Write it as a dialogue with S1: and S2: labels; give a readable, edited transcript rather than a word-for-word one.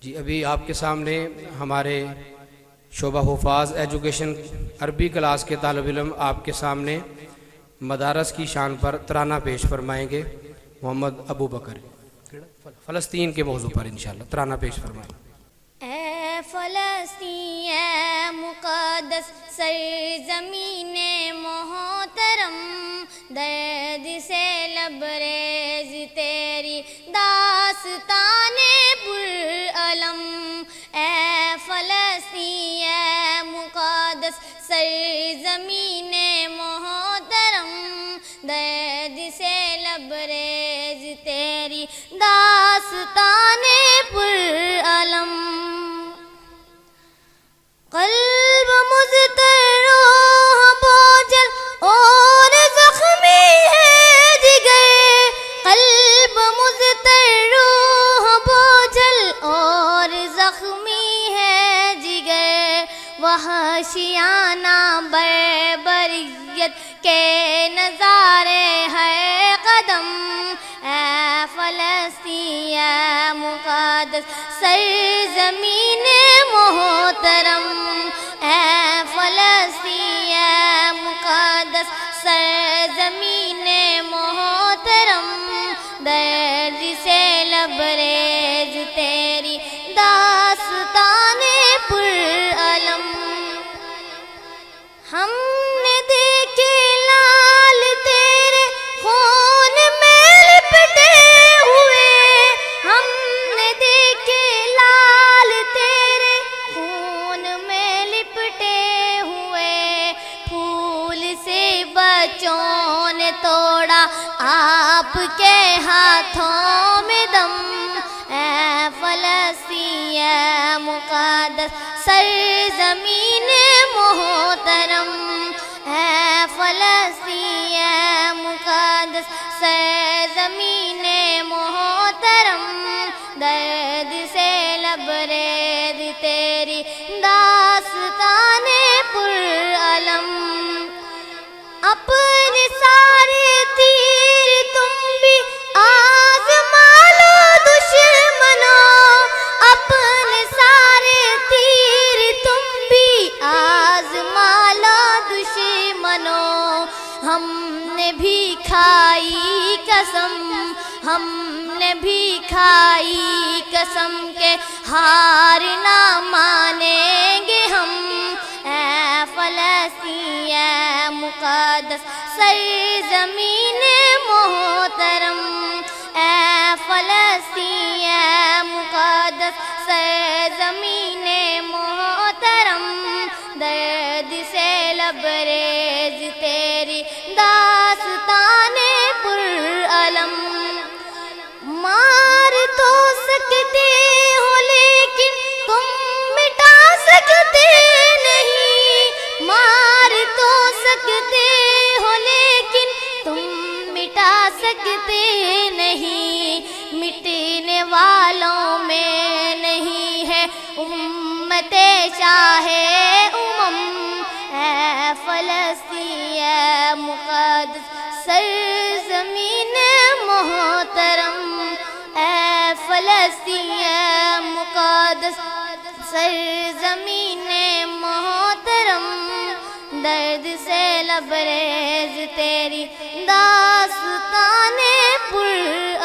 S1: جی ابھی آپ کے سامنے ہمارے شعبہ حفاظ ایجوکیشن عربی کلاس کے طالب علم آپ کے سامنے مدارس کی شان پر ترانہ پیش فرمائیں گے. محمد ابو بکر فلسطین کے موضوع پر انشاءاللہ ترانہ پیش فرمائیں.
S2: اے فلسطین اے مقدس سرزمین محترم، درد سے لبریز تیری داستان پرعلم. اے فلسطین اے مقدس سرزمین محترم، درد سے لبریز تیری داستان پرعلم. قلب مضطر و بوجھل اور زخمی ہے جگر، قلب مضطر و بوجھل اور زخمی ہے جگر، وحشیانہ بربریت کے نظارے ہے قدم. اے فلسطین اے مقدس سرزمین محترم، اے فلسطین اے مقدس سرزمین محترم، درد سے لبریز تیری داستان پرعلم. ہم نے دیکھے لال تیرے خون میں لپٹے ہوئے، ہم نے دیکھے لال تیرے خون میں لپٹے ہوئے، پھول سے بچوں نے توڑا آپ کے ہاتھوں میں دم. اے فلسطین اے مقدس سرزمین محترم، اے فلسطین اے مقدس سرزمین محترم، درد سے لبریز تیری داستان پرعلم. اپنے سارے تیر تم بھی آزما لو دشمنوں، اپنے سارے تیر تم بھی آزما لو دشمنوں. ہم نے بھی کھائی قسم، ہم نے بھی کھائی قسم کے ہار نہ مانیں گے ہم. اے فلسطین اے مقدس سرزمین محترم، اے فلسطین اے مقدس سرزمین محترم، درد سے لبریز تیری داستان پرعلم. مار تو سکتے ہو لیکن تم مٹا سکتے نہیں، مار تو سکتے ہو لیکن تم مٹا سکتے نہیں. مٹنے والوں میں نہیں ہے امت شاہ امم. اے فلسطین اے مقدس سرزمین محترم، اے فلسطین اے مقدس سرزمین محترم، درد سے لبریز تیری داستان پرعلم.